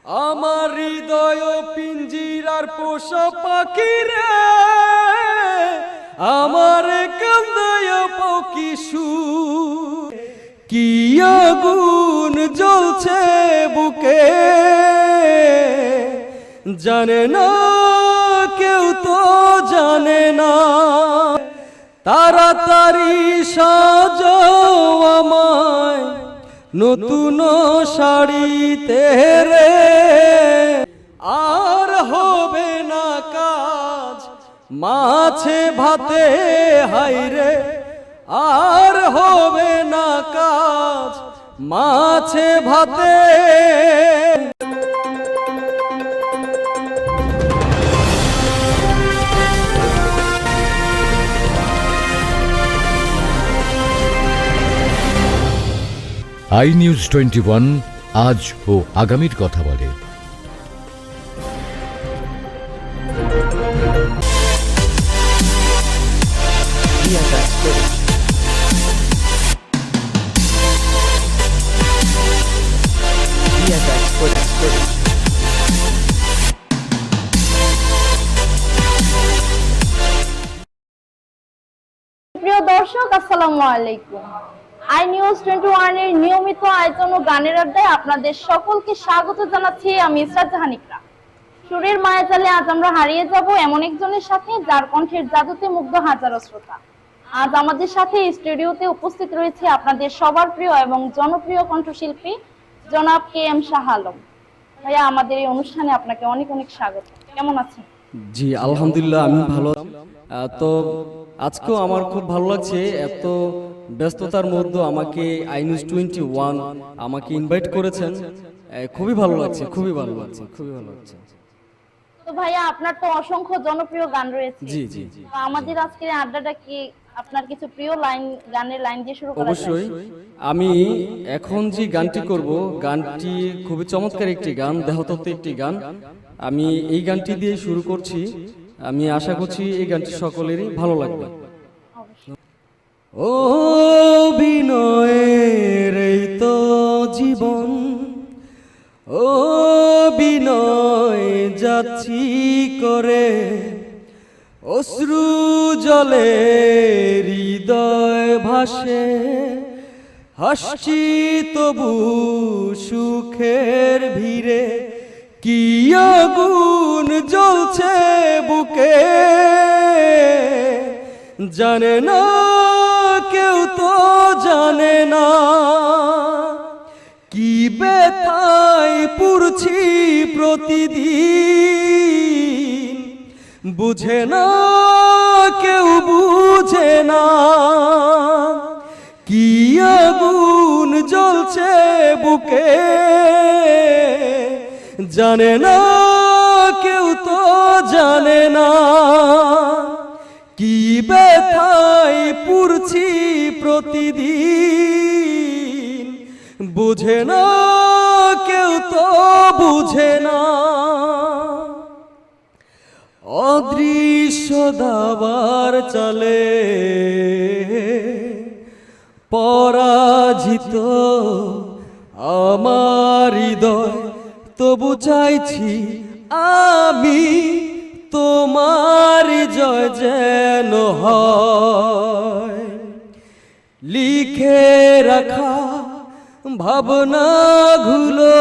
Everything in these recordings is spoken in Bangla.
আমার হৃদয় পিঞ্জিরার পোষা পাখি রে, আমার কান্দায় পাখি সুর, কি আগুন জ্বলছে বুকে জানে না কেউ, তো জানে না। তাড়াতাড়ি সাজাও আমায় নতুন শাড়িতে রে, আর হবে না কাজ মাছে ভাতে হাইরে, আর হবে না কাজ মাছে ভাতে। আই নিউজ 21 আজ ও আগামীর কথা বলে। প্রিয় দর্শক, আসসালামু আলাইকুম। আই নিউজ 21 এর নিয়মিত আয়োজন ও গানের আড্ডায় আপনাদের সকলকে স্বাগত জানাচ্ছি আমি ইসরাত জাহান ইকরা। সুরের মায়াজালে আজ আমরা হারিয়ে যাব এমন একজনের সাথে, যার কণ্ঠের জাদুতে মুগ্ধ হাজারো শ্রোতা। আজ আমাদের সাথে স্টুডিওতে উপস্থিত রয়েছে আপনাদের সবার প্রিয় এবং জনপ্রিয় কণ্ঠশিল্পী জনাব KM শাহ আলম। ভাইয়া, আমাদের এই অনুষ্ঠানে আপনাকে অনেক অনেক স্বাগত। কেমন আছেন? জি আলহামদুলিল্লাহ, আমি ভালো। তো আজকেও আমার খুব ভালো লাগছে, এত ব্যস্ততার মধ্যে আমাকে আই নিউজ 21 আমাকে ইনভাইট করেছেন, খুবই ভালো লাগছে, খুবই ভালো লাগছে, খুবই ভালো লাগছে। তো ভাইয়া, আপনার তো অসংখ্য জনপ্রিয় গান রয়েছে। জি জি জি। তো আমাদের আজকের আড্ডাটা কি আপনার কিছু প্রিয় গানের লাইন দিয়ে শুরু করা যায়? অবশ্যই। আমি এখন যে গানটি করব, গানটি খুবই চমৎকার একটি গান, দেহতত্ত্বের একটি গান। আমি এই গানটি দিয়ে শুরু করছি, আমি আশা করছি এই গানটি সকলেরই ভালো লাগবে। ও বিনয়ের এই তো জীবন, ও বিনয় যাচ্ছি করে, অশ্রু জলে হৃদয় ভাসে, হাসছি তবু সুখের ভিড়ে, কি আগুন জ্বলছে বুকে জানে না কেউ, তো জানে না। কি ব্যথায় পুরছি প্রতিদিন, বুঝে না কেউ, বুঝে না। কি আগুন জ্বলছে বুকে জানে না কেউ, তো জানে না। কি ব্যথায় পুরছি প্রতিদিন, বুঝে না কেউ, তো বুঝে না। অদৃশ্য দাবার চলে পরাজিত আমার হৃদয়, তবু চাইছি আমি তোমার জয় যেন হয়। লিখে রাখা ভাবনাগুলো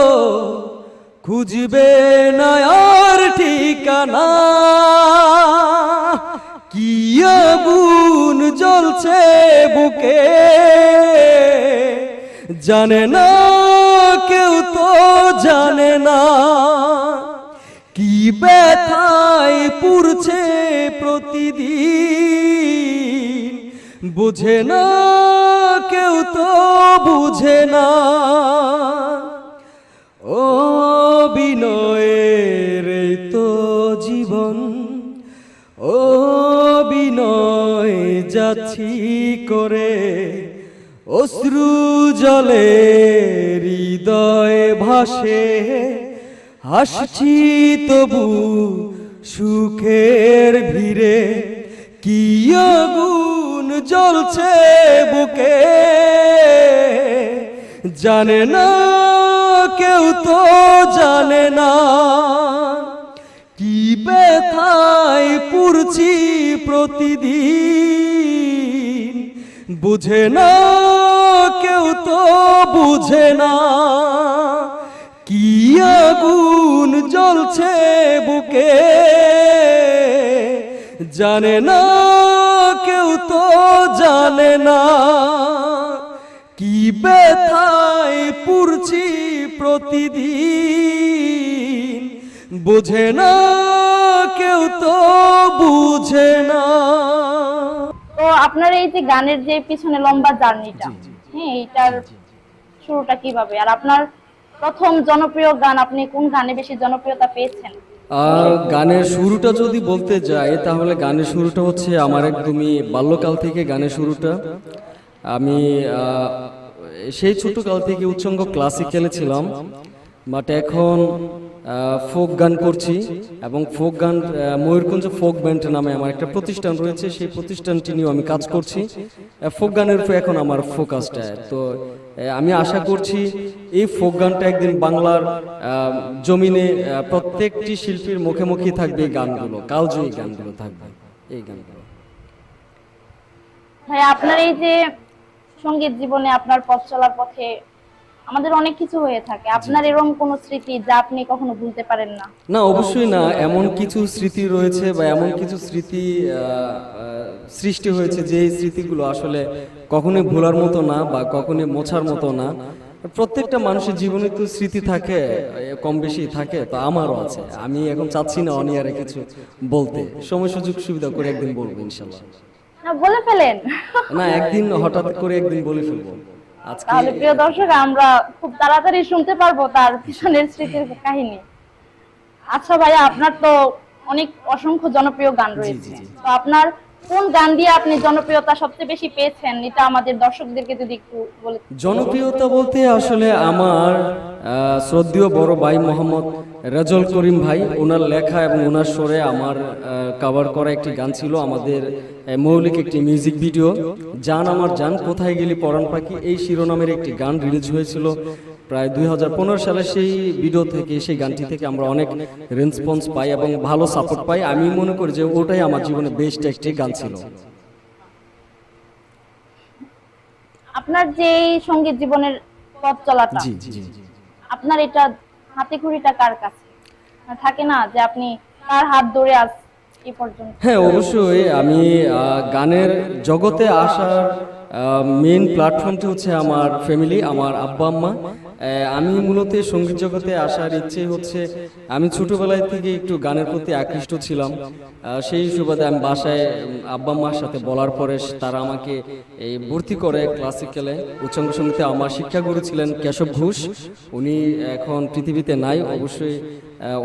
খুঁজবে না আর ঠিকানা, কি আগুন জ্বলছে বুকে জানে না কেউ, তো জানে না। কি ব্যথায় পুরছে প্রতিদিন, বুঝে না কেউ, তো বুঝে না। ও বিনয়ের এই তো জীবন, ও বিনয় যাচ্ছি করে, অশ্রু জলে হৃদয় ভাসে, হাসছি তবু সুখের ভিড়ে, কি আগুন জ্বলছে বুকে জানে না কেউ, তো জানে না। প্রতিদিন, বুঝে না কেউ তো বুঝে না কি আগুন জ্বলছে বুকে, জানে না কেউ তো জানে না কি ব্যথায় পুরছি প্রতিদিন, বুঝে না কেউ তো বুঝে না। তো আপনার এই যে গানের যে পিছনে লম্বা জার্নিটা, হ্যাঁ, এইটার শুরুটা কিভাবে, আর আপনার প্রথম জনপ্রিয় গান, আপনি কোন গানে বেশি জনপ্রিয়তা পেয়েছেন? গানের শুরুটা যদি বলতে যাই তাহলে গানের শুরুটা হচ্ছে আমার একদমই বাল্যকাল থেকে। গানের শুরুটা আমি সেই ছোটকাল থেকে উচ্চাঙ্গ ক্লাসিক্যালে ছিলাম, বাট এখন ফোক গান করছি। এবং ফোক গান ময়ূরকুঞ্জ ফোক ব্যান্ড নামে আমার একটা প্রতিষ্ঠান রয়েছে, সেই প্রতিষ্ঠানটি নিয়েও আমি কাজ করছি। ফোক গানের উপর এখন আমার ফোকাসটা। তো আমি আশা করছি এই ফোক গানটা একদিন বাংলার জমিনে প্রত্যেকটি শিল্পীর মুখে মুখে থাকবে। এই গানগুলো কালজয়ী গানগুলো থাকবে, এই গানগুলো। ভাই, আপনার এই যে সঙ্গীত জীবনে আপনার পথ চলার পথে আমাদের অনেক কিছু হয়ে থাকে, আপনার এরকম কোন স্মৃতি যা আপনি কখনো ভুলতে পারেন না? না, অবশ্যই না। এমন কিছু স্মৃতি রয়েছে বা এমন কিছু স্মৃতি সৃষ্টি হয়েছে যে এই স্মৃতিগুলো আসলে কখনোই ভোলার মতো না বা কখনোই মোছার মতো না। প্রত্যেকটা মানুষের জীবনে তো স্মৃতি থাকে, কম বেশি থাকে, তো আমারও আছে। আমি এখন চাচ্ছি না অনিয়ারে কিছু বলতে, সময় সুযোগ সুবিধা করে একদিন বলবো ইনশাল্লাহ। না, বলে ফেলেন। না, একদিন হঠাৎ করে একদিন বলে ফেলবো। আজকে তাহলে প্রিয় দর্শক, আমরা খুব তাড়াতাড়ি শুনতে পারবো তার পিছনের স্মৃতির কাহিনী। আচ্ছা ভাইয়া, আপনার তো অনেক অসংখ্য জনপ্রিয় গান রয়েছে, তো আপনার কোন গান দিয়ে আপনি জনপ্রিয়তা সবচেয়ে বেশি পেয়েছেন, এটা আমাদের দর্শকদেরকে যদি একটু বলে। জনপ্রিয়তা বলতে আসলে আমার শ্রদ্ধেয় বড় ভাই মোহাম্মদ রেজল করিম ভাই, ওনার লেখা এবং ওনার সুরে আমার কভার করা একটি গান ছিল, আমাদের মৌলিক একটি মিউজিক ভিডিও, জান আমার জান কোথায় গেলি পরাণ পাখি, এই শিরোনামের একটি গান রিলিজ হয়েছিল প্রায় 2015 সালে। সেই ভিডিও থেকে, সেই গানটি থেকে আমরা অনেক রেসপন্স পাই এবং ভালো সাপোর্ট পাই। আমি মনে করি যে ওটাই আমার জীবনে বেস্ট একটি গান ছিল। আপনার যে সঙ্গীত জীবনের পথ চলাটা, জি জি জি। আপনার এটা হাতে খড়িটা কার কাছে থাকে না, যে আপনি কার হাত ধরে আজ এই পর্যন্ত? হ্যাঁ, অবশ্যই। আমি গানের জগতে আসার মেইন প্ল্যাটফর্মটি হচ্ছে আমার ফ্যামিলি, আমার আব্বা আম্মা। আমি মূলত সঙ্গীত জগতে আসার ইচ্ছে হচ্ছে, আমি ছোটবেলায় থেকে একটু গানের প্রতি আকৃষ্ট ছিলাম। সেই সুবাদে আমি বাসায় আব্বা আম্মার সাথে বলার পরে তারা আমাকে এই ভর্তি করে ক্লাসিক্যালে, উচ্চাঙ্গ সঙ্গীতে। আমার শিক্ষাগুরু ছিলেন কেশব ঘোষ, উনি এখন পৃথিবীতে নাই। অবশ্যই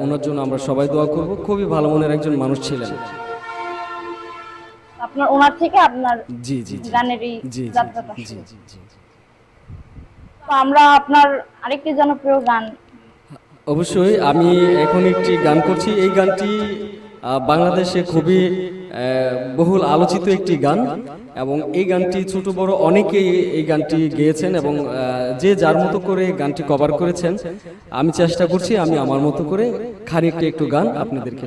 ওনার জন্য আমরা সবাই দোয়া করব। খুবই ভালো মনের একজন মানুষ ছিলেন। আপনার ওনার থেকে আপনার জি জি গানের এই জি যাত্রাটা জি শুরু। জি জি। তো আমরা আপনার আরেকটি জনপ্রিয় গান, অবশ্যই আমি এখন একটি গান করছি। এই গানটি বাংলাদেশে খুবই বহুল আলোচিত একটি গান, এবং এই গানটি ছোট বড় অনেকেই এই গানটি গেয়েছেন এবং যে যার মতো করে গানটি কভার করেছেন। আমি চেষ্টা করছি আমি আমার মতো করে খানিকটা একটু গান আপনাদেরকে।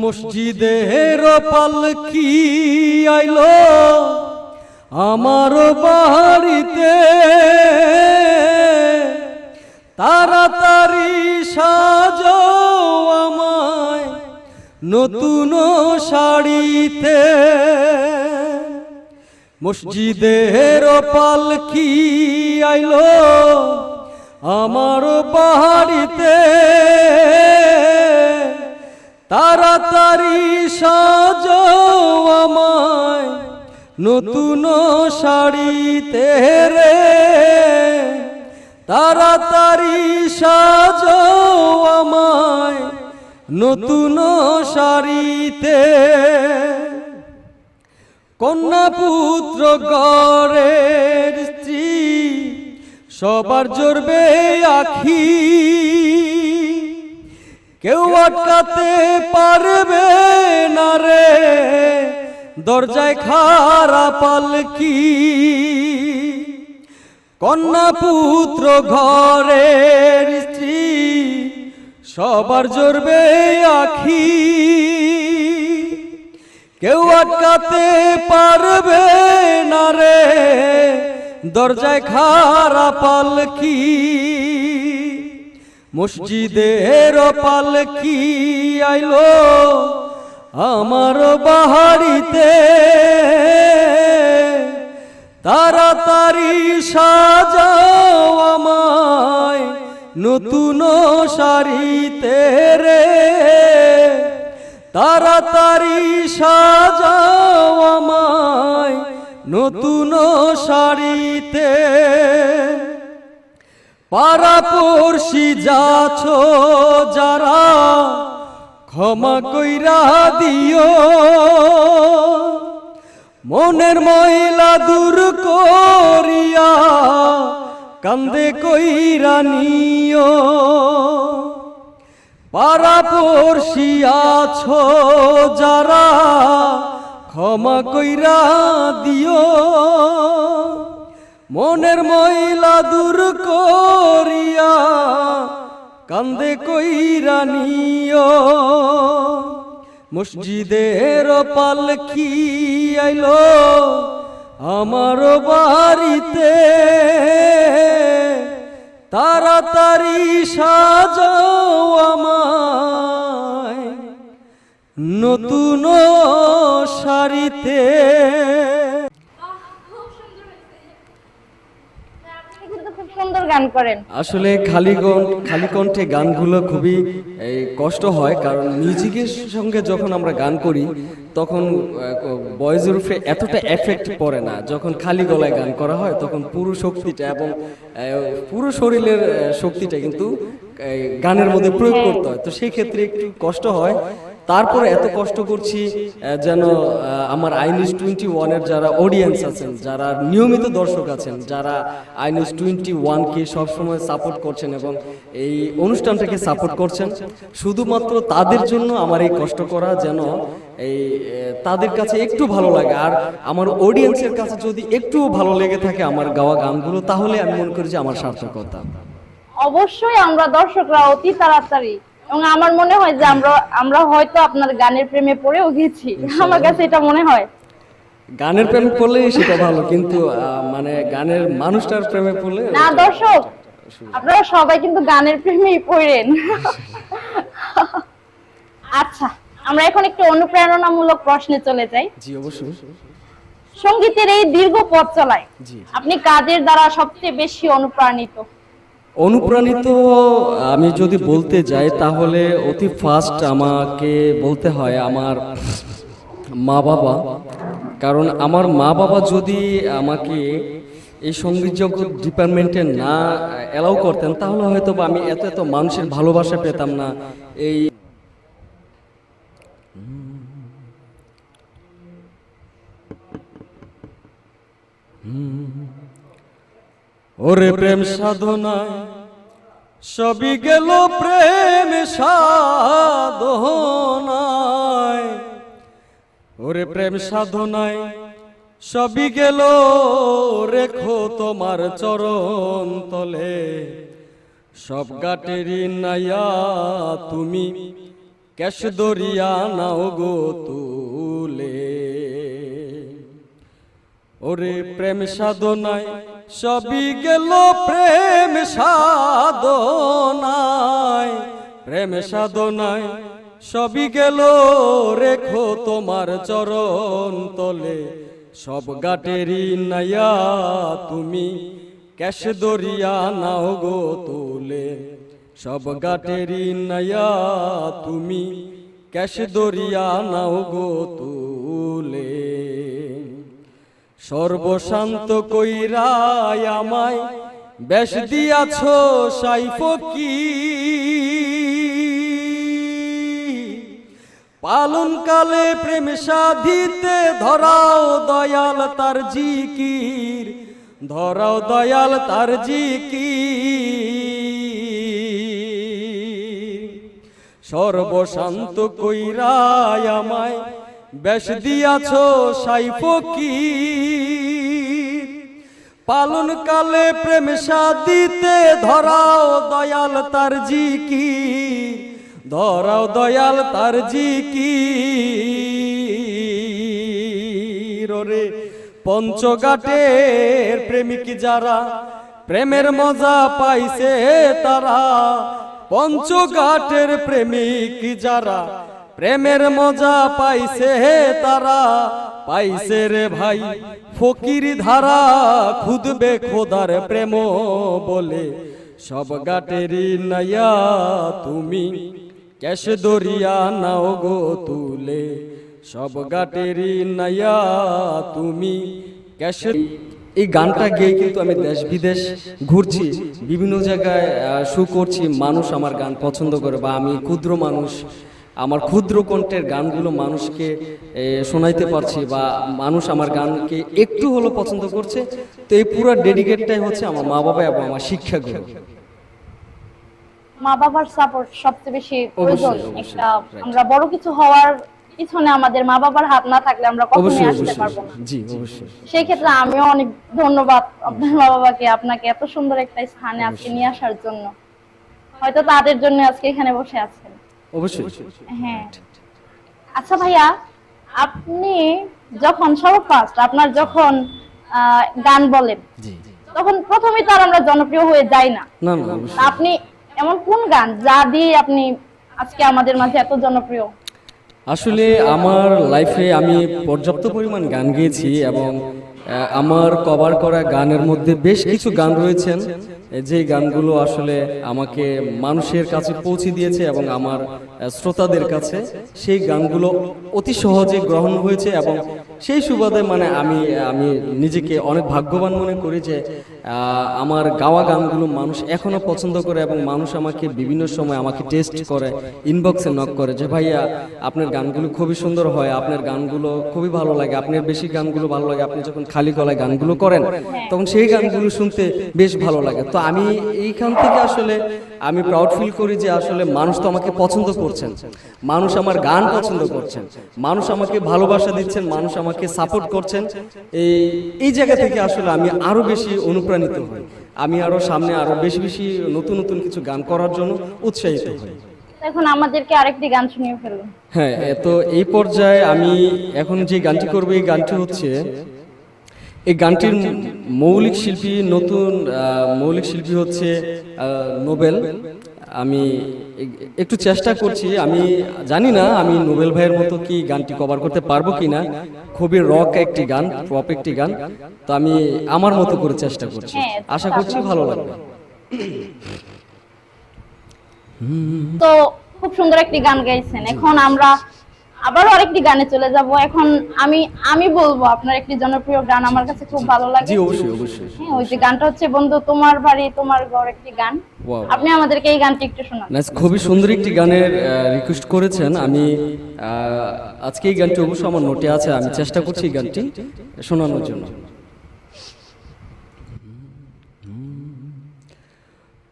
মসজিদের পালকি আইলো আমার বাড়িতে, তাড়াতাড়ি সাজো আমায় নতুন শাড়িতে। মসজিদের পালকি আইলো আমার বাড়িতে, তাড়াতাড়ি সাজো আমায় নতুন শাড়িতে রে, তাড়াতাড়ি সাজো আমায় নতুন শাড়িতে। কন্যা পুত্র ঘরের স্ত্রী সবার জ্বলবে আখি, কেউ আটকাতে পারবে না রে দরজায় খাড়া পালকি। কন্যা পুত্র ঘরের স্ত্রী সবার জ্বলবে আখি, কেউ আটকাতে পারবে না রে দরজায় খাড়া পালকি, মসজিদের পালকি আইলো আমার বাহারিতে, তাড়াতাড়ি সাজাও আমায় নতুন শাড়িতে রে, তাড়াতাড়ি সাজাও আমায় নতুন শাড়িতে। পাড়াপড়শি যাচ্ছ যারা ক্ষমা কইরা দিও, মনের ময়লা দূর করিয়া কান্দে কইরা নিও। পাড়াপড়শি আছো যারা ক্ষমা কইরা দিও, মনের ময়লা দূর করিয়া কান্দে কইরা নিও। মসজিদের পালকি আইলো আমার বাড়িতে, তাড়াতাড়ি সাজাও আমায় নতুন শাড়িতে। খুব সুন্দর গান করেন। আসলে খালি কণ্ঠে গানগুলো খুবই কষ্ট হয়, কারণ মিউজিকের সঙ্গে যখন আমরা গান করি তখন ভয়েসের উপরে এতটা এফেক্ট পড়ে না। যখন খালি গলায় গান করা হয় তখন পুরো শক্তিটা এবং পুরো শরীরের শক্তিটা কিন্তু গানের মধ্যে প্রয়োগ করতে হয়, তো সেই ক্ষেত্রে একটু কষ্ট হয়। তারপরে এত কষ্ট করছি যেন আমার আইনিউজ 21-এর যারা অডিয়েন্স আছেন, যারা নিয়মিত দর্শক আছেন, যারা আইনিউজ 21-কে সবসময় সাপোর্ট করছেন এবং এই অনুষ্ঠানটাকে সাপোর্ট করছেন, শুধুমাত্র তাদের জন্য আমার এই কষ্ট করা, যেন এই তাদের কাছে একটু ভালো লাগে। আর আমার অডিয়েন্সের কাছে যদি একটুও ভালো লেগে থাকে আমার গাওয়া গানগুলো, তাহলে আমি মনে করি যে আমার সার্থকতা। অবশ্যই আমরা দর্শকরা অতি তাড়াতাড়ি, এবং আমার মনে হয় যে আমরা হয়তো আপনার গানের প্রেমে পড়েও গেছি, আমার কাছে এটা মনে হয়। গানের প্রেমে পড়লে সেটা ভালো, কিন্তু মানে গানের মানুষটার প্রেমে পড়লে না। দর্শক আপনারা সবাই কিন্তু গানের প্রেমেই পড়েন। আচ্ছা, আমরা এখন একটু অনুপ্রেরণামূলক প্রশ্নে চলে যাই। জি অবশ্যই। সঙ্গীতের এই দীর্ঘ পথ চলায় আপনি কাদের দ্বারা সবচেয়ে বেশি অনুপ্রাণিত? আমি যদি বলতে যাই তাহলে অতি ফার্স্ট আমাকে বলতে হয় আমার মা বাবা। কারণ আমার মা বাবা যদি আমাকে এই সঙ্গীত জগৎ ডিপার্টমেন্টে না অ্যালাউ করতেন, তাহলে হয়তো আমি এত মানুষের ভালোবাসা পেতাম না। এই ওরে প্রেম সাধনায় সবই গেল, প্রেম সাধনায়, ওরে প্রেম সাধনায় সবই গেল, রেখো তোমার চরণ তলে, সব গাটেরি নাইয়া তুমি ক্যাশ দরিয়া নাও গো তুলে। ওরে প্রেম সাধনায় সবই গেল, প্রেম সাধনায়, প্রেম সাধনায় সবই গেল, রেখো তোমার চরণ তলে, সব গাটেরি নাইয়া তুমি ক্যাশ দরিয়া নাও গো তুলে, সব গাটেরি নাইয়া তুমি ক্যাশ দরিয়া নাও গো তুলে। সর্বশান্ত কইরাই আমায় বেশ দিয়াছ সাইফকি, পালন কালে প্রেম সাধিতে ধরাও দয়াল তার জিকির, ধরাও দয়াল তার জিকির। সর্বশান্ত কইরাই আমায় বেশ দিয়াছ সাইফকির, পালন কালে প্রেম সাধিতে ধরাও দয়াল তার জিকির, ধরাও দয়াল তার জিকির। রে পঞ্চঘাটের প্রেমিক যারা প্রেমের মজা পাইছে তারা পঞ্চঘাটের প্রেমিক যারা প্রেমের মজা পাইছে তারা পাইছে রে ভাই ফকির ধারা খুদবে খোদার প্রেম বলে সব ঘাটেরই নাইয়া তুমি ক্যাশ দরিয়া নাও গো তুলে সব ঘাটেরই নাইয়া তুমি ক্যাশ। এই গানটা গেয়ে কিন্তু আমি দেশ বিদেশ ঘুরছি, বিভিন্ন জায়গায় শো করছি, মানুষ আমার গান পছন্দ করে বা আমি ক্ষুদ্র মানুষ আমার ক্ষুদ্র কণ্ঠের গানগুলো মানুষকে শোনাইতে পারছি বা মানুষ আমার গানকে একটু হলো পছন্দ করছে। তো এই পুরো ডেডিকেটটাই হচ্ছে আমার মা বাবা এবং আমার শিক্ষাগুলো। মা বাবার সাপোর্ট সবচেয়ে বেশি প্রয়োজন। অবশ্যই, একটা right. আমরা বড় কিছু হওয়ার পিছনে আমাদের মা বাবার হাত না থাকলে আমরা কখনোই অবশ্যই আসতে অবশ্যই পারবো না। জি অবশ্যই। সেই ক্ষেত্রে আমিও অনেক ধন্যবাদ আপনার মা বাবাকে, আপনাকে এত সুন্দর একটা স্থানে আজকে নিয়ে আসার জন্য। হয়তো তাদের জন্য আজকে এখানে বসে আছেন। অবশ্যই। হ্যাঁ। আচ্ছা ভাইয়া, আপনি যখন সর্বফার্স্ট আপনার যখন গান বলেন জি তখন প্রথমেই তো আর আমরা জনপ্রিয় হয়ে যাই না। না না অবশ্যই। আপনি এমন কোন গান যা দিয়ে আপনি আজকে আমাদের মাঝে এত জনপ্রিয়? আসলে আমার লাইফে আমি পর্যাপ্ত পরিমাণ গান গেয়েছি এবং আমার কভার করা গানের মধ্যে বেশ কিছু গান রয়েছেন যে গানগুলো আসলে আমাকে মানুষের কাছে পৌঁছে দিয়েছে এবং আমার শ্রোতাদের কাছে সেই গানগুলো অতি সহজে গ্রহণ হয়েছে এবং সেই সুবাদে মানে আমি নিজেকে অনেক ভাগ্যবান মনে করি যে আমার গাওয়া গানগুলো মানুষ এখনো পছন্দ করে এবং মানুষ আমাকে বিভিন্ন সময় আমাকে টেস্ট করে, ইনবক্সে নক করে যে ভাইয়া আপনার গানগুলো খুবই সুন্দর হয়, আপনার গানগুলো খুবই ভালো লাগে, আপনার বেশি গানগুলো ভালো লাগে, আপনি যখন খালি গলায় গানগুলো করেন তখন সেই গানগুলো শুনতে বেশ ভালো লাগে। তো আমি এইখান থেকে আসলে আমি প্রাউড ফিল করি যে আসলে মানুষ তো আমাকে পছন্দ করছেন, মানুষ আমার গান পছন্দ করছেন, মানুষ আমাকে ভালোবাসা দিচ্ছেন, মানুষ আমাকে সাপোর্ট করছেন। এই জায়গা থেকে আসলে আমি আরো বেশি অনুপ্রাণিত হই, আমি আরো সামনে আরো বেশি বেশি নতুন নতুন কিছু গান করার জন্য উৎসাহিত হই। এখন আমাদেরকে আরেকটি গান শুনিয়ে ফেলুন। হ্যাঁ, তো এই পর্যায়ে আমি এখন যে গানটি করব এই গানটি হচ্ছে, এই গানটির মৌলিক শিল্পী নতুন মৌলিক শিল্পী হচ্ছে নোবেল। আমি একটু চেষ্টা করছি, আমি জানি না আমি নোবেল ভাইয়ের মতো কি গানটি কভার করতে পারবো কিনা, খুবই রক একটি গান, পপ একটি গান, তো আমি আমার মতো করে চেষ্টা করছি, আশা করছি ভালো লাগবে। তো খুব সুন্দর একটি গান গাইছেন। এখন আমরা আবারও আরেকটি গানে চলে যাব। এখন আমি বলবো আপনার একটি জনপ্রিয় গান আমার কাছে খুব ভালো লাগে। জি অবশ্যই অবশ্যই। হ্যাঁ, ওই যে গানটা হচ্ছে বন্ধু তোমার বাড়ি তোমার ঘর, একটি গান। Wow. আপনি আমাদেরকে এই গানটি একটু শোনান। খুবই সুন্দর একটি গানের রিকোয়েস্ট করেছেন। আমি আজকে এই গানটি অবশ্য আমার নোটে আছে, আমি চেষ্টা করছি এই গানটি শোনানোর জন্য।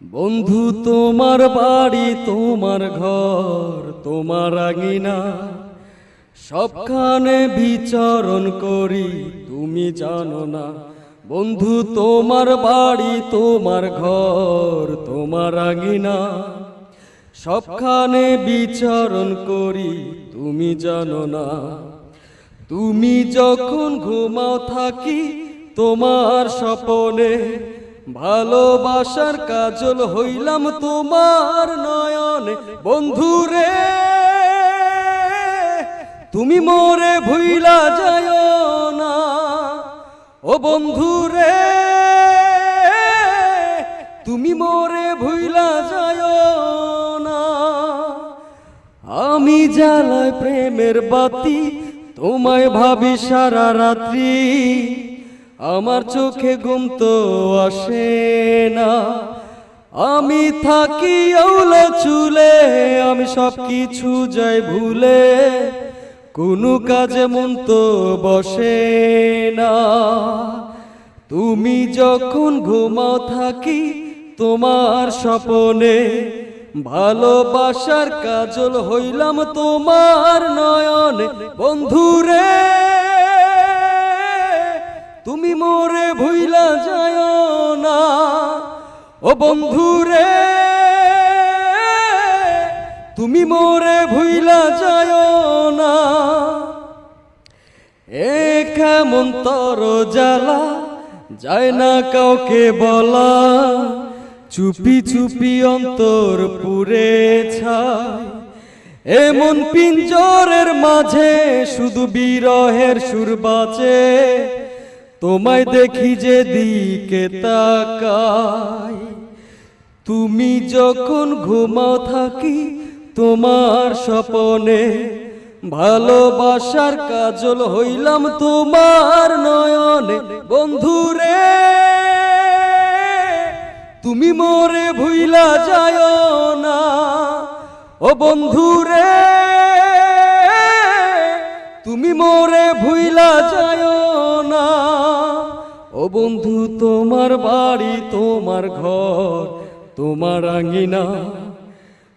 বন্ধু তোমার বাড়ি তোমার ঘর তোমার আঙিনা সবখানে বিচরণ করি তুমি জানো না। বন্ধু তোমার বাড়ি তোমার ঘর তোমার আঙিনা সবখানে বিচরণ করি তুমি জানো না। তুমি যখন ঘুমাও থাকি তোমার স্বপনে ভালোবাসার কাজল হইলাম তোমার নয়নে। বন্ধু রে তুমি মোরে ভুইলা যায়ো না, ও বন্ধু রে তুমি মোরে ভুইলা যায়ো না। আমি জ্বালায় প্রেমের বাতি তোমায় ভাবি সারা রাত্রি, আমার চোখে ঘুম তো আসে না। আমি থাকি আউলা চুলে আমি সব কিছু যাই ভুলে, কোনো কাজে মন তো বসে না। তুমি যখন ঘুমাও থাকি তোমার স্বপনে ভালোবাসার কাজল হইলাম তোমার নয়নে। বন্ধু রে তুমি মোরে ভুইলা যায়ো না, ও বন্ধু রে তুমি মোরে ভুইলা যায়ো না। একা এমন তর জ্বালা যায় না কাউকে বলা, চুপি চুপি অন্তর পুড়ে ছায়। এমন পিঞ্জরের মাঝে শুধু বিরহের সুর বাজে, তোমায় দেখি যে দিকে তাকাই। তুমি যখন ঘুমাও থাকি তোমার স্বপনে, ভালোবাসার কাজল হইলাম তোমার নয়নে। বন্ধুরে তুমি মোরে ভুইলা যায় না, ও বন্ধুরে তুমি মোরে ভুইলা যায় না। ও বন্ধু তোমার বাড়ি তোমার ঘর তোমার আঙ্গিনা,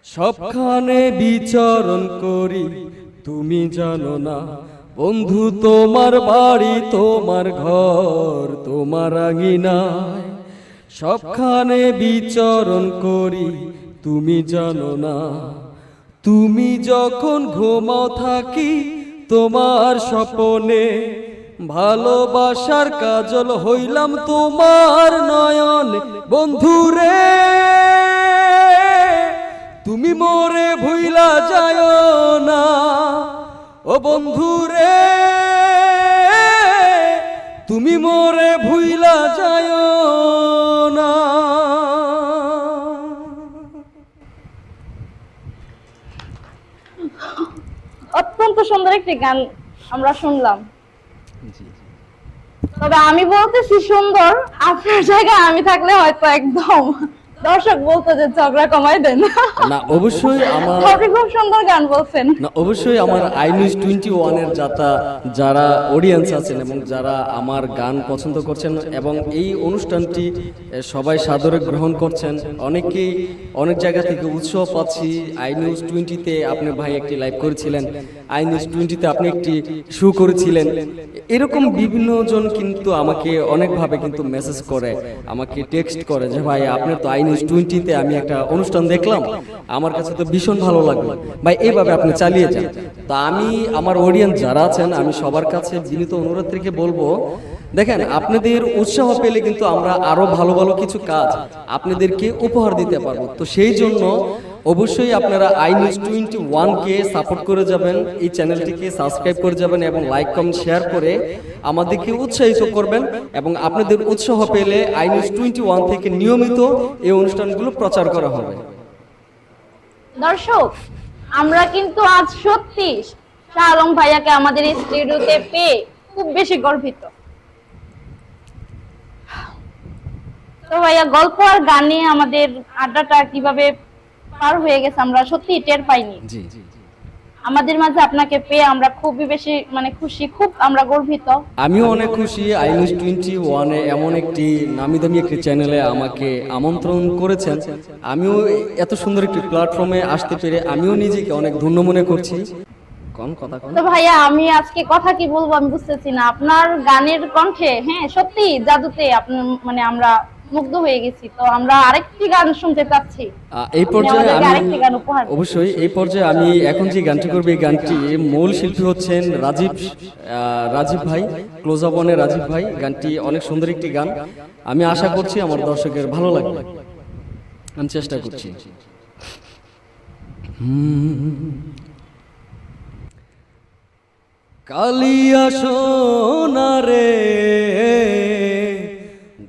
সবখানে বিচরণ করি তুমি জানো না। বন্ধু তোমার বাড়ি তোমার ঘর তোমার আঙ্গিনা, সবখানে বিচরণ করি তুমি জানো না। তুমি যখন ঘুমাও থাকি তোমার স্বপনে, ভালোবাসার কাজল হইলাম তোমার নয়নে। বন্ধুরে তুমি মোরে ভুইলা যায় না, ও বন্ধুরে তুমি মোরে ভুইলা যায় না। অত্যন্ত সুন্দর একটি গান আমরা শুনলাম। তবে আমি বলতেছি সুন্দর, আপনার জায়গায় আমি থাকলে হয়তো একদম দর্শক বলতো যে ঝগড়া কমাই দেন। না অবশ্যই আমার, আপনি খুব সুন্দর গান বলছেন। না অবশ্যই আমার আইনিউজ 21 এর যারা অডিয়েন্স আছেন এবং যারা আমার গান পছন্দ করছেন এবং এই অনুষ্ঠানটি সবাই সাদরে গ্রহণ করছেন, অনেকেই অনেক জায়গা থেকে উৎসাহ পাচ্ছি। আইনিউজ 20-তে আপনি ভাই একটি লাইভ করেছিলেন, আইনিউজ 20-তে আপনি একটি শো করেছিলেন। এরকম বিভিন্ন জন কিন্তু আমাকে অনেকভাবে কিন্তু মেসেজ করে, আমাকে টেক্সট করে যে ভাই আপনার তো আইনিউজ 20-তে আমি একটা অনুষ্ঠান দেখলাম, আমার কাছে তো ভীষণ ভালো লাগলো ভাই, এইভাবে আপনি চালিয়ে যান। তা আমি আমার অডিয়েন্স যারা আছেন আমি সবার কাছে বিনীত অনুরোধ থেকে বলবো, দেখেন আপনাদের উৎসাহ পেলে কিন্তু আমরা আরো ভালো ভালো কিছু কাজ আপনাদেরকে উপহার দিতে পারবো। তো সেই জন্য অবশ্যই আপনারা আইনিউজ 21-কে সাপোর্ট করে যাবেন, এই চ্যানেলটিকে সাবস্ক্রাইব করে যাবেন এবং লাইক কমেন্ট শেয়ার করে আমাদেরকে উৎসাহিত করবেন। এবং আপনাদের উৎসাহ পেলে আইনিউজ 21 থেকে নিয়মিত এই অনুষ্ঠানগুলো প্রচার করা হবে। দর্শক, আমরা কিন্তু আজ সত্যি শাহ আলম ভাইয়াকে আমাদের এই স্টুডিওতে পেয়ে খুব বেশি গর্বিত। তো ভাইয়া, গল্প আর গানে আমাদের আড্ডাটা কিভাবে পার হয়ে গেছে আমরা সত্যি টের পাইনি। জি, আমাদের মাঝে আপনাকে পেয়ে আমরা খুবই বেশি খুশি, খুব আমরা গর্বিত। আমিও অনেক খুশি আইনিউজ 21-এ এমন একটি নামি দামি একটি চ্যানেলে আমাকে আমন্ত্রণ করেছেন। আমিও এত সুন্দর একটি প্ল্যাটফর্মে আসতে পেরে আমিও নিজেকে অনেক ধন্য মনে করছি। কোন কথা কোন? তো ভাইয়া, আমি আজকে কথা কি বলবো আমি বুঝতেছি না। আপনার গানের কণ্ঠে সত্যি জাদুতে আপনি আমরা মুগ্ধ হয়ে গেছি। তো আমরা আরেকটি গান শুনতে চাচ্ছি। এই পর্যায়ে আমি আরেকটি গান উপহার দিন। অবশ্যই এই পর্যায়ে আমি এখন যে গানটি করব, এই গানটি মূল শিল্পী হচ্ছেন রাজীব ভাই, ক্লোজ আপ ওয়ানের রাজীব ভাই। গানটি অনেক সুন্দর একটি গান, আমি আশা করছি আমার দর্শকের ভালো লাগবে, আমি চেষ্টা করছি। কালিয়া সোনারে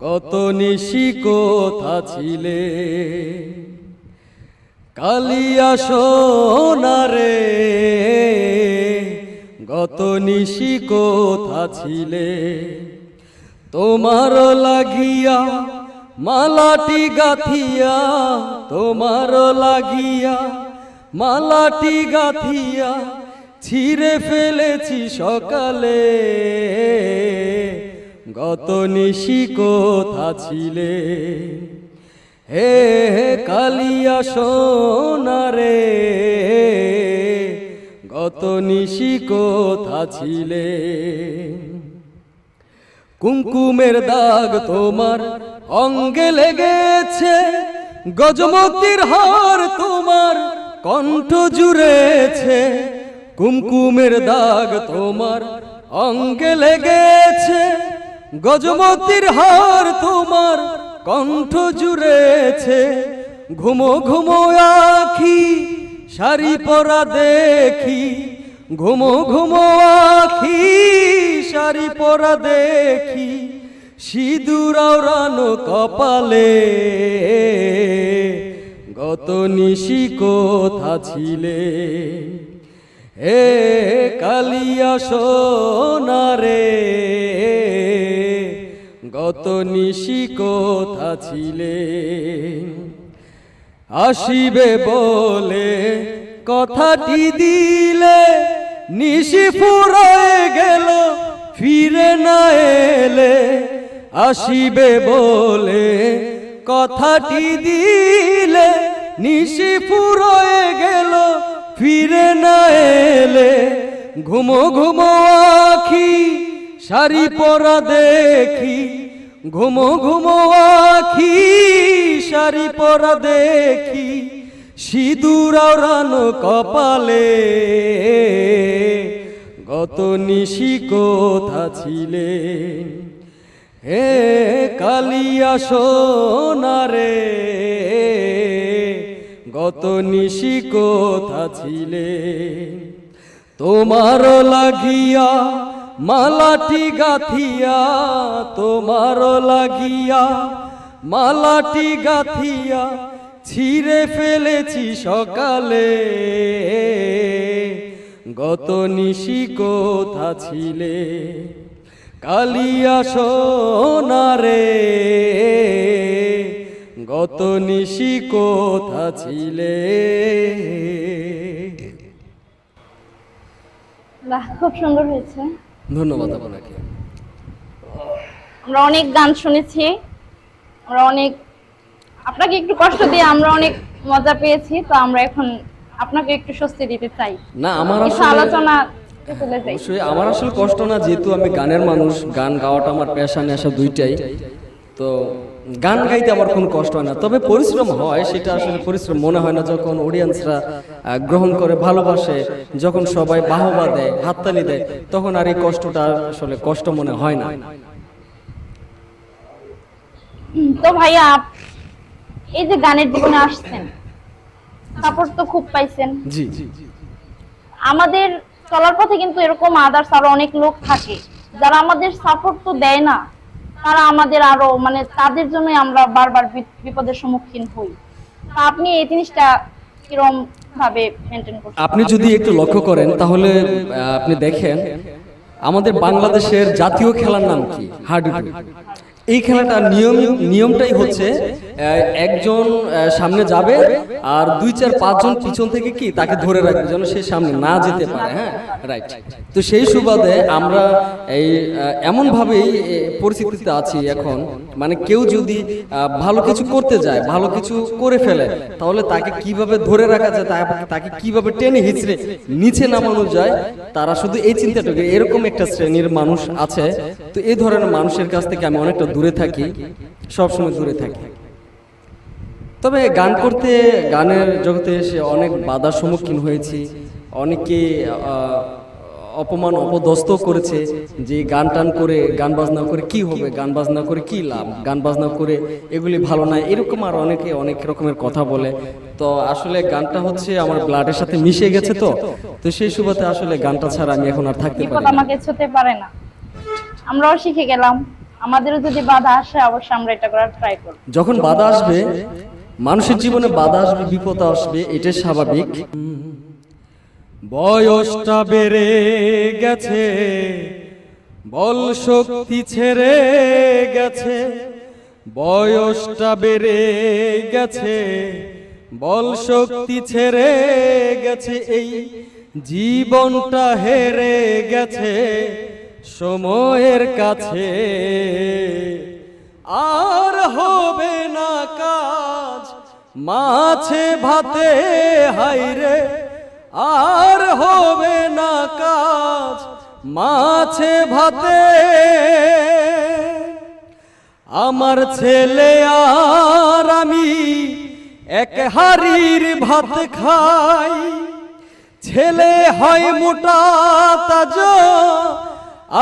গত নিশি কোথা ছিলে, কালিয়া সোনারে গত নিশি কোথা ছিলে, তোমার লাগিয়া মালাটি গাথিয়া, তোমার লাগিয়া মালাটি গাথিয়া ছিঁড়ে ফেলেছি সকালে, গত নিশি কোথা ছিলে, হে কালিয়া সোনারে গত নিশি কোথা ছিলে। কুমকুমের দাগ তোমার অঙ্গে লেগেছে, গজমতির হার তোমার কণ্ঠ জুড়েছে, কুমকুমের দাগ তোমার অঙ্গে লেগেছে গজমতির হার, তোমার কণ্ঠ জুড়েছে ঘুমো ঘুমো আখি, শাড়ি পরা দেখি ঘুমো ঘুমো আখি, শাড়ি পরা দেখি সিঁদুর আওড়ানো কপালে। গত নিশি কোথা ছিলে হে কালিয়া সোনারে, গত নিশি কোথা ছিলে। আসিবে বলে কথাটি দিলে, নিশি ফুরায় গেল ফিরে না এলে। আসিবে বলে কথাটি দিলে, নিশি ফুরায় গেল ফিরে না এলে। ঘুমো ঘুমো আখি, শাড়ি পরা দেখি ঘুমো ঘুমো আখি, শাড়ি পরা দেখি সিঁদুর আওড়ানো কপালে। গত নিশি কোথা ছিলে হে কালিয়া সোনারে, গত নিশি কোথা ছিলে। তোমার লাগিয়া মালাটি গাথিয়া, তোমার লাগিয়া মালাটি গাথিয়া ছিঁড়ে ফেলেছি সকালে। গত নিশি কোথা ছিলে কালিয়া সোনারে, গত নিশি কোথা ছিলে। বাহ, খুব সুন্দর হয়েছে। ধন্যবাদ আপনাকে। আমরা অনেক গান শুনেছি, আমরা অনেক আপনাকে একটু কষ্ট দিয়ে আমরা অনেক মজা পেয়েছি, তো আমরা এখন আপনাকে একটু স্বস্তি দিতে চাই। না আমার কিছু আসলে আলোচনা চলে যাই। অবশ্যই আমার আসলে কষ্ট না, যেহেতু আমি গানের মানুষ, গান গাওয়াটা আমার পেশা নেশা দুইটাই, তো গান গাইতে আমার কোনো কষ্ট হয় না। তবে পরিশ্রম হয়, সেটা আসলে পরিশ্রম মনে হয় না যখন অডিয়েন্সরা গ্রহণ করে, ভালোবাসে, যখন সবাই বাহবা দেয়, হাততালি দেয়, তখন আর এই কষ্টটা আসলে কষ্ট মনে হয় না। তো ভাইয়া, এই যে গানের জীবনে আসছেন, সাপোর্ট তো খুব পাইছেন। জি, আমাদের চলার পথে কিন্তু এরকম আদার্স আরো অনেক লোক থাকে যারা আমাদের সাপোর্ট তো দেয় না, তারা আমাদের আরো মানে তাদের জন্য আমরা বারবার বিপদের সম্মুখীন হই। তা আপনি এই জিনিসটা কিরকম ভাবে মেনটেন করছেন? আপনি যদি একটু লক্ষ্য করেন তাহলে আপনি দেখেন আমাদের বাংলাদেশের জাতীয় খেলার নাম কি? হাডুডু। এই খেলাটার নিয়মটাই হচ্ছে একজন সামনে যাবে আর 2-4-5 জন পিছন থেকে কি তাকে ধরে রাখবে যেন সে সামনে না যেতে পারে। হ্যাঁ, রাইট। তো সেই সুবাদে আমরা এই এমন ভাবেই পরিস্থিতিতে আছি এখন, মানে কেউ যদি ভালো কিছু করতে যায়, ভালো কিছু করে ফেলে, তাহলে তাকে কিভাবে ধরে রাখা যায়, তাকে কিভাবে টেনে হিচড়ে নিচে নামানো যায়, তারা শুধু এই চিন্তাটাকে, এরকম একটা শ্রেণীর মানুষ আছে। তো এই ধরনের মানুষের কাছ থেকে আমি অনেকটা দূরে থাকি, সবসময় দূরে থাকি। তবে গান করতে, গানের জগতে এসে অনেক বাধার সম্মুখীন হয়েছি, অনেকে অপমান অপদস্থ করেছে যে গান টান করে, গান বাজনা করে কি হবে, গান বাজনা করে কি লাভ, গান বাজনা করে এগুলি ভালো নয়, এরকম আর অনেকে অনেক রকমের কথা বলে। তো আসলে গানটা হচ্ছে আমার ব্লাডের সাথে মিশে গেছে, তো সেই সুবাদে আসলে গানটা ছাড়া আমি এখন আর থাকতে পারি না। আমাকে ছুতে পারে না, আমরাও শিখে গেলাম। আমাদেরও যদি বাধা আসে অবশ্যই আমরা এটা করার ট্রাই করব। যখন বাধা আসবে, মানুষের জীবনে বাধা আসবে, বিপদ আসবে, এটাই স্বাভাবিক। বয়সটা বেড়ে গেছে, বল শক্তি ছেড়ে গেছে, বয়সটা বেড়ে গেছে, বল শক্তি ছেড়ে গেছে, এই জীবনটা হেরে গেছে সময়ের কাছে। আর হবে না কাজ মাছে ভাতে, হাইরে আর হবে না কাজ মাছে ভাতে। আমার ছেলে আর আমি এক হাড়ির ভাত খাই, ছেলে হয় মোটা তাজা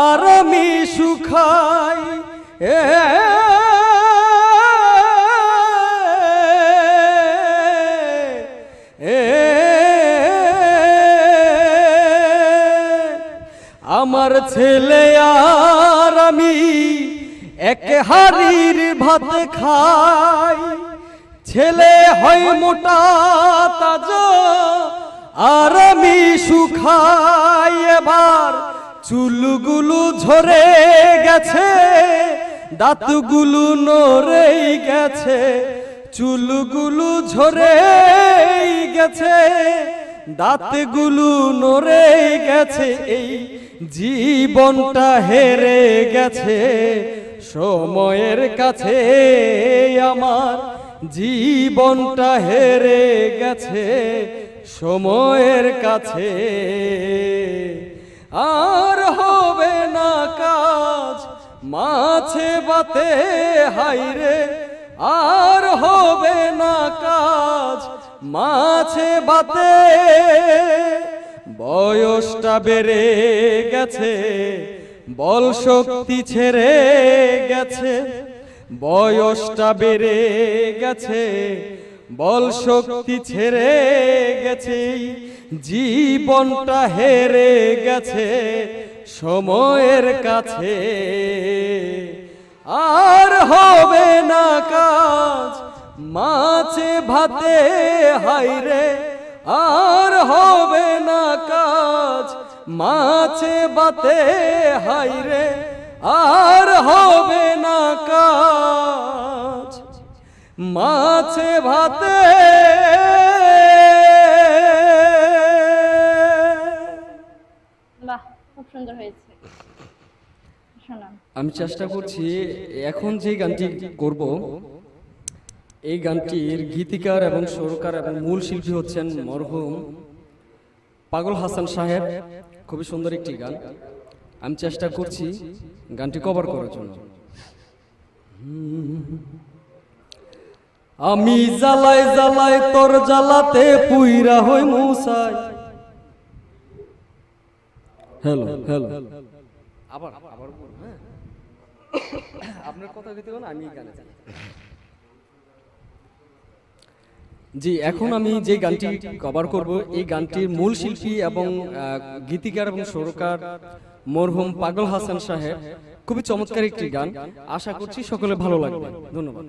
আর আমি শুকাই আমার ছেলে আর আমি এক হাড়ির ভাত খাই ছেলে হয় মোটা তাজা আর আমি শুকাই এবার চুলগুলো ঝরে গেছে দাঁতগুলো নড়েই গেছে চুলগুলো ঝরে গেছে দাঁতগুলো নড়ে গেছে এই জীবনটা হেরে গেছে সময়ের কাছে আমার জীবনটা হেরে গেছে সময়ের কাছে আর হবে না কাজ মাছে বাতে হাইরে আর হবে না কাজ মাছে বাতে বয়সটা বেড়ে গেছে বল শক্তি ছেড়ে গেছে বয়সটা বেড়ে গেছে বল শক্তি ছেড়ে গেছে জীবনটা হেরে গেছে সময়ের কাছে আর হবে না কাজ মাছে ভাতে হাইরে আর হবে না কাজ মাছে ভাতে হাইরে আর হবে না কাজ মাছে ভাতে বাহ খুব সুন্দর হয়েছে শোনান আমি চেষ্টা করছি এখন যে গানটি করব এই গানটির গীতিকার এবং সুরকার এবং মূল শিল্পী হচ্ছেন মরহুম পাগল হাসান সাহেব খুবই সুন্দর একটি গান আমি চেষ্টা করছি গানটি কভার করার জন্য আমি জ্বালাই জ্বালাই তোর জ্বালাতে পুইরা হই মুসাই হ্যালো হ্যালো আবার আবার হ্যাঁ আপনার কথা কইতে না আমি গানে যাই জি এখন আমি যে গানটি কভার করব এই গানটির মূল শিল্পী এবং গীতিকার এবং সুরকার মরহুম পাগল হাসান সাহেব খুবই চমৎকার একটি গান আশা করছি সকলে ভালো লাগবে ধন্যবাদ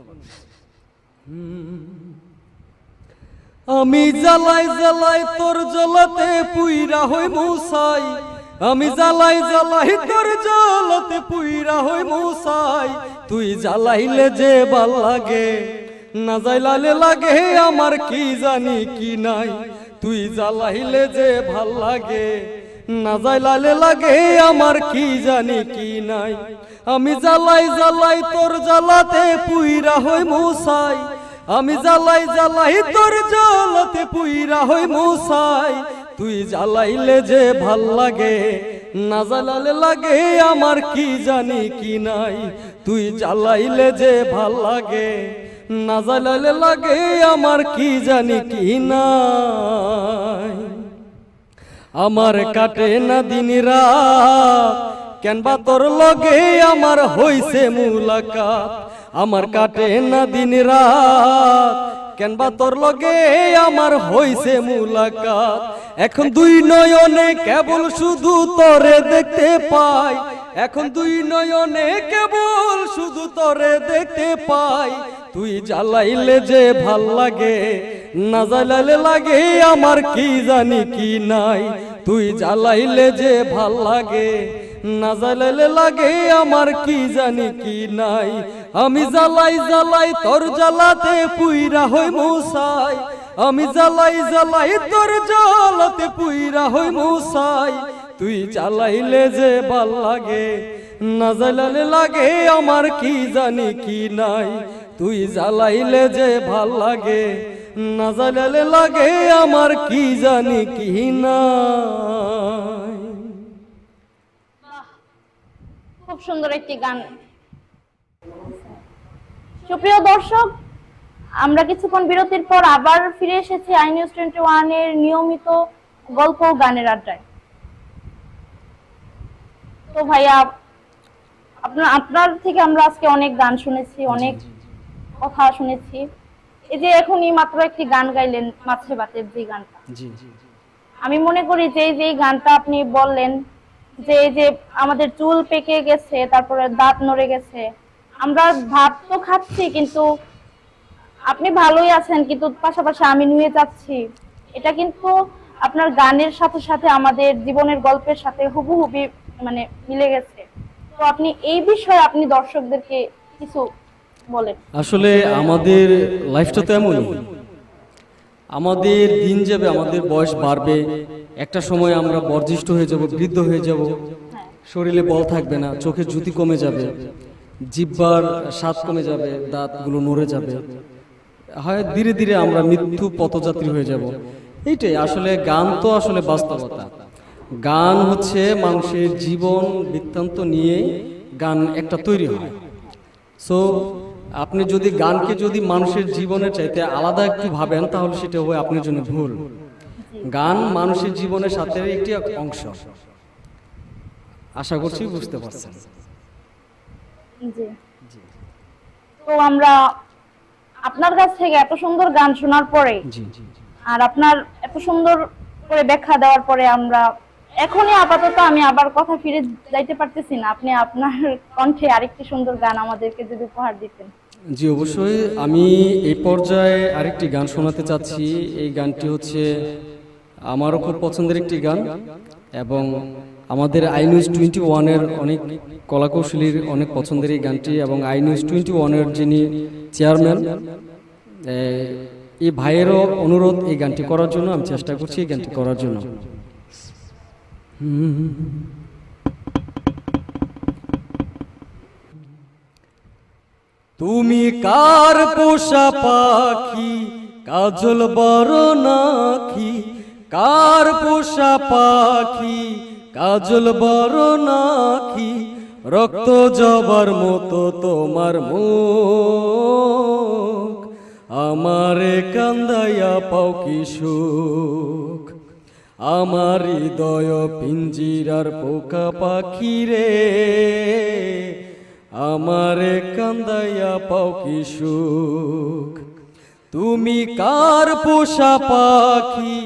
আমি জ্বালাই জ্বালাই তোর জ্বালাতে পুইরা হই মুসাই আমি জ্বালাই জ্বালাই তোর জ্বালাতে পুইরা হই মুসাই তুই জ্বালাইলে যে ভাল লাগে না জ্বালালে লাগে আমার কি জানি কি নাই তুই জ্বালাইলে যে ভাল লাগে না জ্বালালে লাগে আমার কি জানি কি নাই আমি জ্বালাই জ্বালাই তোর জ্বালাতে পুইরা হই মুসাই আমি জ্বালাই জ্বালাই তোর জ্বালাতে পুইরা হই মুসাই তুই জ্বালাইলে যে ভাল লাগে না জ্বালালে লাগে আমার কি জানি কি নাই তুই জ্বালাইলে যে ভাল লাগে না জ্বালালে লাগে আমার কি জানি কি নাই আমার কাটে না দিন রাত কেনবা তোর লগে আমার হইছে মুলাকাত আমার কাটে না দিন রাত কেনবা তোর লগে আমার হইছে মুলাকাত এখন দুই নয়নে কেবল শুধু তোরে দেখতে পাই এখন দুই নয়নে কেবল শুধু তোরে দেখতে পাই তুই জ্বালাইলে যে ভাল লাগে না জ্বালাইলে লাগে আমার কি জানি কি নাই তুই জ্বালাইলে যে ভাল লাগে না জ্বালাইলে লাগে আমার কি জানি কি নাই আমি জ্বালাই জ্বালাই তোর জ্বালাতে পুইরা হই মুসাই আমি জ্বালাই জ্বালাই তোর জ্বালাতে পুইরা হই মুসাই তুই জ্বালাইলে যে ভাল লাগে না জ্বালাইলে লাগে আমার কি জানি কি নাই তুই জ্বালাইলে যে ভাল লাগে না জ্বালাইলে লাগে আমার কি জানি কি নাই খুব সুন্দর একটি গান সুপ্রিয় দর্শক আমরা কিছুক্ষণ বিরতির পর আবার ফিরে এসেছি আই নিউজ 21 এর নিয়মিত গল্প ও গানের আড্ডায়। তো তো ভাইয়া আপনার থেকে আমরা আজকে অনেক গান শুনেছি, অনেক কথা শুনেছি। এই যে এখনই মাত্র একটি গান গাইলেন মাছে ভাতের যে গানটা, জি আমি মনে করি যে এই যে গানটা আপনি বললেন যে এই যে আমাদের চুল পেকে গেছে, তারপরে দাঁত নড়ে গেছে, আমরা ভাত তো খাচ্ছি কিন্তু আপনি ভালোই আছেন, কিন্তু পাশাপাশি আমি নুয়ে যাচ্ছি, এটা কিন্তু আপনার গানের সাথে সাথে আমাদের জীবনের গল্পের সাথে হুবহুবি মানে মিলে গেছে। তো আপনি এই বিষয়ে আপনি দর্শকদেরকে কিছু বলেন। আসলে আমাদের লাইফটা তো এমনই, আমাদের দিন যাবে, আমাদের বয়স বাড়বে, একটা সময় আমরা বর্জিষ্ঠ হয়ে যাব, বৃদ্ধ হয়ে যাব, শরীরে বল থাকবে না, চোখের জ্যোতি কমে যাবে, জিহ্বার স্বাদ কমে যাবে, দাঁতগুলো নড়ে যাবে, হয় ধীরে ধীরে আমরা মৃত্যু পথযাত্রী হয়ে যাব। এইটাই আসলে গান, তো আসলে বাস্তবতা। গান হচ্ছে মানুষের জীবন বৃত্তান্ত নিয়ে গান একটা তৈরি হয়। সো আপনি যদি গানকে যদি মানুষের জীবনের চাইতে আলাদা একটু ভাবেন, তাহলে সেটা হবে আপনার জন্য ভুল। গান মানুষের জীবনের সাথে একটি অংশ। আশা করছি বুঝতে পারছেন। জি। তো আমরা আপনার কাছ থেকে এত সুন্দর গান শোনার পরে আর আপনার এত সুন্দর করে ব্যাখ্যা দেওয়ার পরে আমরা এখনই আপাতত আমি আবার কথা ফিরে যাইতে পারতেছি না। আপনি আপনার কণ্ঠে আরেকটি সুন্দর গান আমাদেরকে যদি উপহার দিতেন। জি অবশ্যই, আমি এই পর্যায়ে আরেকটি গান শোনাতে চাচ্ছি। এই গানটি হচ্ছে আমারও খুব পছন্দের একটি গান, এবং আমাদের আই নিউজ 21-এর অনেক কলাকৌশলীর অনেক পছন্দের এই গানটি, এবং আই নিউজ 21-এর যিনি চেয়ারম্যান, এই ভাইয়েরও অনুরোধ এই গানটি করার জন্য। আমি চেষ্টা করছি এই গানটি করার জন্য। তুমি কার পোষা পাখি, কাজল বড় নাকি, কার পোষা পাখি, কাজল বড় নাকি, রক্ত জবার মতো তোমার মুখ, আমারে কান্দাইয়া পাও কি সুখ, আমার হৃদয় পিঞ্জিরার পোকা পাখি রে, আমারে কান্দাইয়া পাও কি সুখ। তুমি কার পোষা পাখি,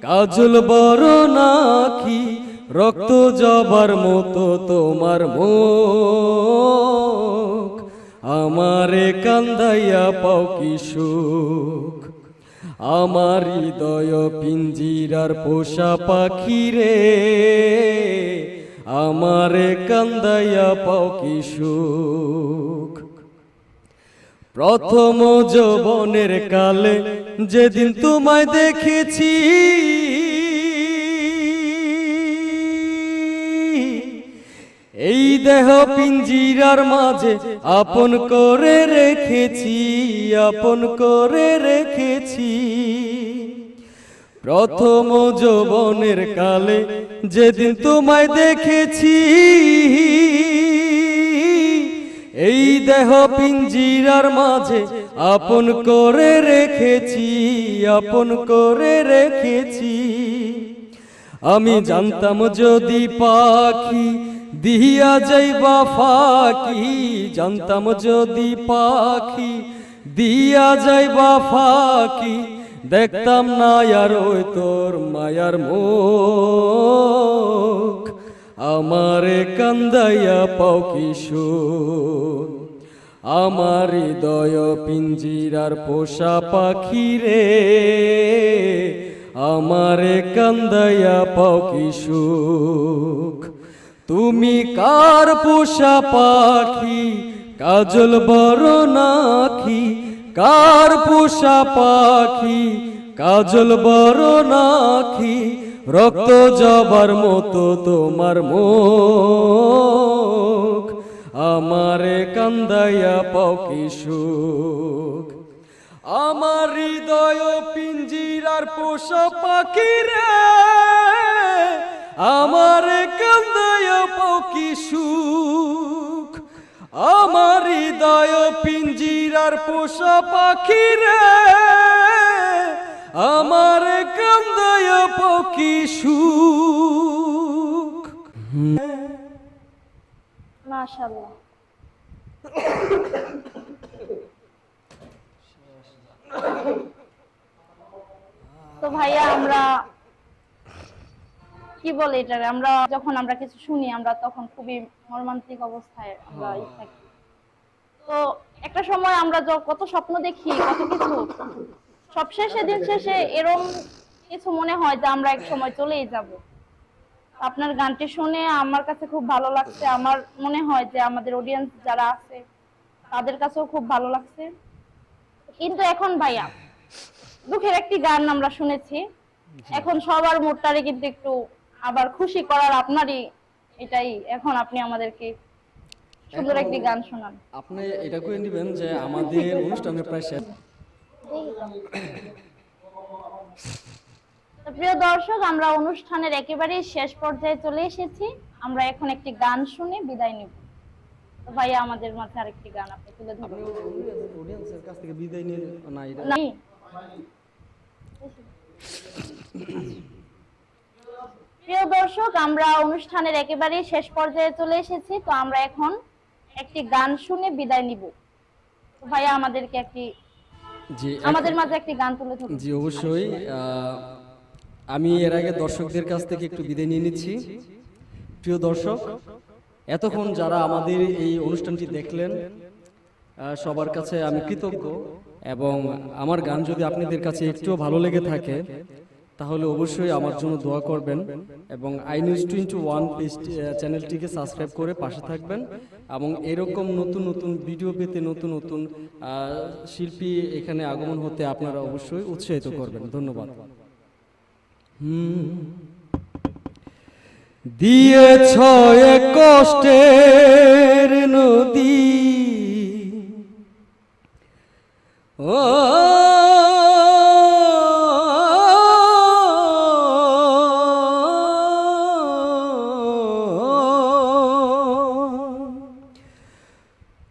কাজল বড় নাকি, রক্ত জবার মতো তোমার মুখ, আমারে কান্দাইয়া পাও কি সুখ, আমার হৃদয় পিঞ্জিরার পোষা পাখি রে, আমারে কান্দাইয়া পাও কি সুখ। প্রথম যৌবনের কালে যেদিন তোমায় দেখেছি, এই দেহ পিঞ্জিরার মাঝে আপন করে রেখেছি, আপন করে রেখেছি। প্রথম যৌবনের কালে যেদিন তোমায় দেখেছি, এই দেহ পিঞ্জিরার মাঝে আপন করে রেখেছি, আপন করে রেখেছি। আমি জানতাম যদি পাখি দিয়া যাইবা ফাঁকি, জানতাম যদি পাখি দিয়া যাইবা ফাঁকি, দেখতাম না আর ওই তোর মায়ার মুখ, আমারে কান্দাইয়া পাও কি সুখ, আমার হৃদয় পিঞ্জিরার পোষা পাখি রে, আমারে কান্দাইয়া পাও কি সুখ। তুমি কার পোষা পাখি, কাজল বড় নাকি, কার পোষা পাখি, কাজল বড় নাকি, রক্ত জবার মতো তোমার মুখ, আমারে কান্দাইয়া পাও কি সুখ, আমার হৃদয় পিঞ্জিরার পোষা পাখি রে, আমারে কান্দাইয়া পাও কি সুখ, আমার হৃদয় পিঞ্জিরার পোষা পাখি রে, আমারে কান্দাইয়া পাও কি সুখ। মাশাআল্লাহ। তো ভাইয়া আমরা কি বলে এটা, আমরা যখন আমরা কিছু শুনি আমরা তখন খুবই মর্মান্তিক অবস্থায় আমরা থাকি। তো একটা সময় আমরা কত স্বপ্ন দেখি, কত কিছু, সবশেষে দিন শেষে এরকম কিছু মনে হয় যে আমরা এক সময় চলেই যাব। আপনার গানটি শুনে আমার কাছে খুব ভালো লাগছে, আমার মনে হয় যে আমাদের অডিয়েন্স যারা আছে তাদের কাছেও খুব ভালো লাগছে। কিন্তু এখন ভাইয়া দুঃখের একটি গান আমরা শুনেছি, এখন সবার মুডটারে কিন্তু একটু আবার খুশি করার আপনারই এটাই, এখন আপনি আমাদেরকে সুন্দর একটি গান শোনান। আপনি এটা করে নেবেন যে আমাদের অনুষ্ঠানের প্রায় শেষ। তো প্রিয় দর্শক, আমরা অনুষ্ঠানের একেবারে শেষ পর্যায়ে চলে এসেছি। আমরা এখন একটি গান শুনে বিদায় নিব। তো ভাইয়া আমাদের মাঝে আরেকটি গান আপনি তুলে ধরুন। অডিয়েন্সের কাছ থেকে বিদায় নিয়ে না এটা না, প্রিয় দর্শক, আমরা অনুষ্ঠানের একেবারে শেষ পর্যায়ে চলে এসেছি। তো আমরা এখন একটি গান শুনে বিদায় নিব। তো ভাইয়া আমাদেরকে জি আমাদের মাঝে একটি গান তুলে ধরুন। জি অবশ্যই। আমি এর আগে দর্শকদের কাছ থেকে একটু বিদায় নিয়ে নিচ্ছি। প্রিয় দর্শক, এতক্ষণ যারা আমাদের এই অনুষ্ঠানটি দেখলেন সবার কাছে আমি কৃতজ্ঞ, এবং আমার গান যদি আপনাদের কাছে একটুও ভালো লেগে থাকে তাহলে অবশ্যই আমার জন্য দোয়া করবেন, এবং iNews21 পেজ চ্যানেলটিকে সাবস্ক্রাইব করে পাশে থাকবেন, এবং এরকম নতুন নতুন ভিডিও পেতে নতুন নতুন শিল্পী এখানে আগমন হতে আপনারা অবশ্যই উৎসাহিত করবেন। ধন্যবাদ। দিয়েছ এ কষ্টের নদী, ও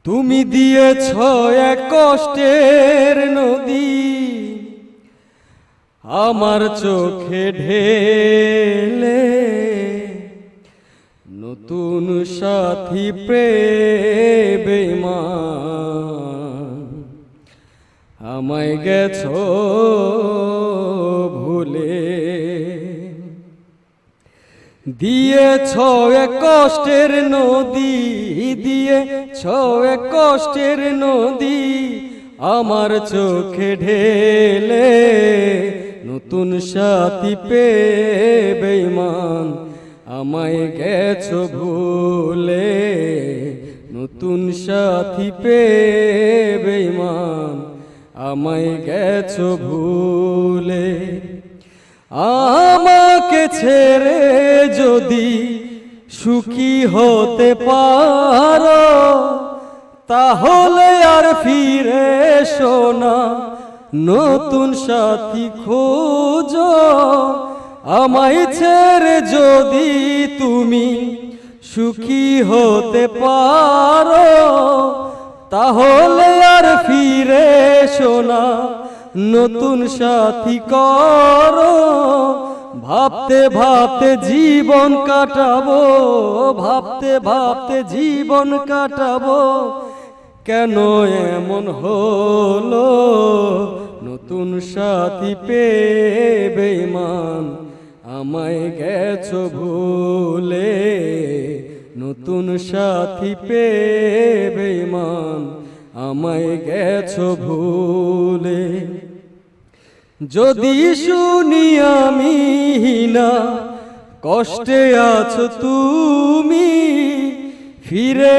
তুমি দিয়েছ এক কষ্টের নদী, আমার চোখে ঢেলে নতুন সাথী বেঈমান, আমায় গেছো ভুলে। দিয়েছ এক কষ্টের নদী, দিয়েছ এক কষ্টের নদী, আমার চোখে ঢেলে নতুন সাথী বেঈমান, আমায় গেছো ভুলে নতুন সাথী বেঈমান, আমায় গেছো ভুলে। আমাকে ছেড়ে যদি সুখী হতে পারো তাহলে আর ফিরে এসো না, নতুন সাথী খোঁজো। আমায় ছেড়ে যদি তুমি সুখী হতে পারো তাহলে আর ফিরে এসো না, নতুন সাথী করো। ভাবতে ভাবতে জীবন কাটাবো, ভাবতে ভাবতে জীবন কাটাবো, কেন এমন হলো নতুন সাথী বেঈমান, আমায় গেছো ভুলে নতুন সাথী বেঈমান, আমায় গেছো ভুলে। যদি শুনি আমি না কষ্টে আছো তুমি, ফিরে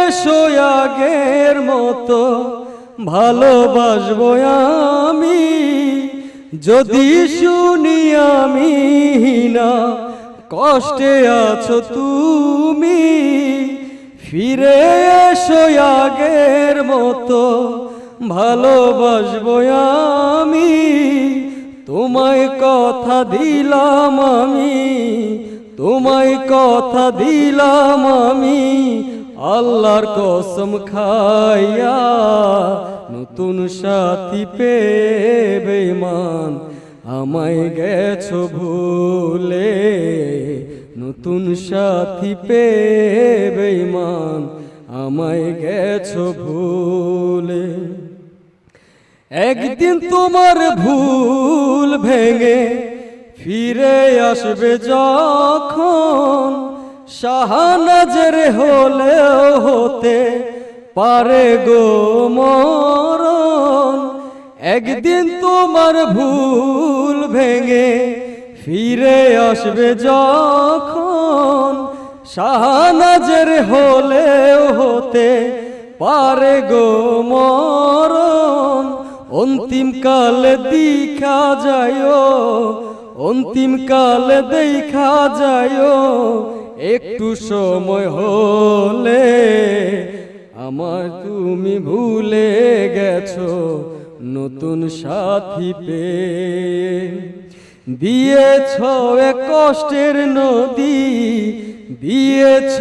এসো আগের মতো ভালোবাসবো আমি। যদি শুনি আমি না কষ্টে আছো তুমি, ফিরে এসো আগের মতো ভালোবাসবো আমি। তোমায় কথা দিলাম আমি, তোমায় কথা দিলাম আমি, আল্লাহর কসম খাইয়া নতুন সাথী বেঈমান, আমায় গেছো ভুলে নতুন সাথী পেয়ে বেঈমান আমায় গেছো ভুলে। একদিন তোমার ভুল ভেঙে ফিরে আসবে যখন, শাহানাজের হলেও হতে পারে গো মরণ। একদিন তোমার ভুল ভেঙে ফিরে আসবে যখন, শাহানাজের হলেও হতে পারে গো মরণ। অন্তিম কালে দেখা যায়ও, অন্তিম কালে দেখা যায়ও, একটু সময় হলে আমার তুমি ভুলে গেছো নতুন সাথী পেয়ে। দিয়েছ এক কষ্টের নদী, দিয়েছ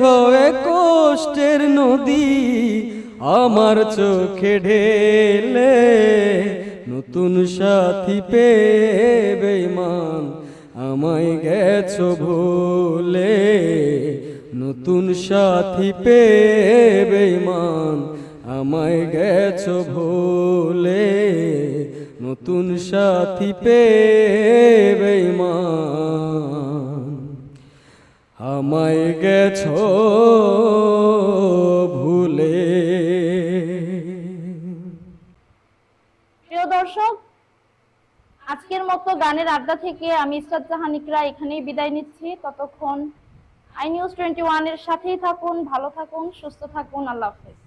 এক কষ্টের নদী আমার চোখে ঢেলে। নতুন সাথী পেয়ে বেঈমান আমায় গেছো ভুলে। নতুন সাথী পেয়ে বেঈমান আমায় গেছো ভুলে। নতুন সাথী পেয়ে বেঈমান আমায় গেছো ভুলে। প্রিয় দর্শক, আজকের মতো গানের আড্ডা থেকে আমি ইসরাত জাহান ইকরা এখানেই বিদায় নিচ্ছি। ততক্ষণ আই নিউজ 21 এর সাথেই থাকুন, ভালো থাকুন, সুস্থ থাকুন। আল্লাহ হাফেজ।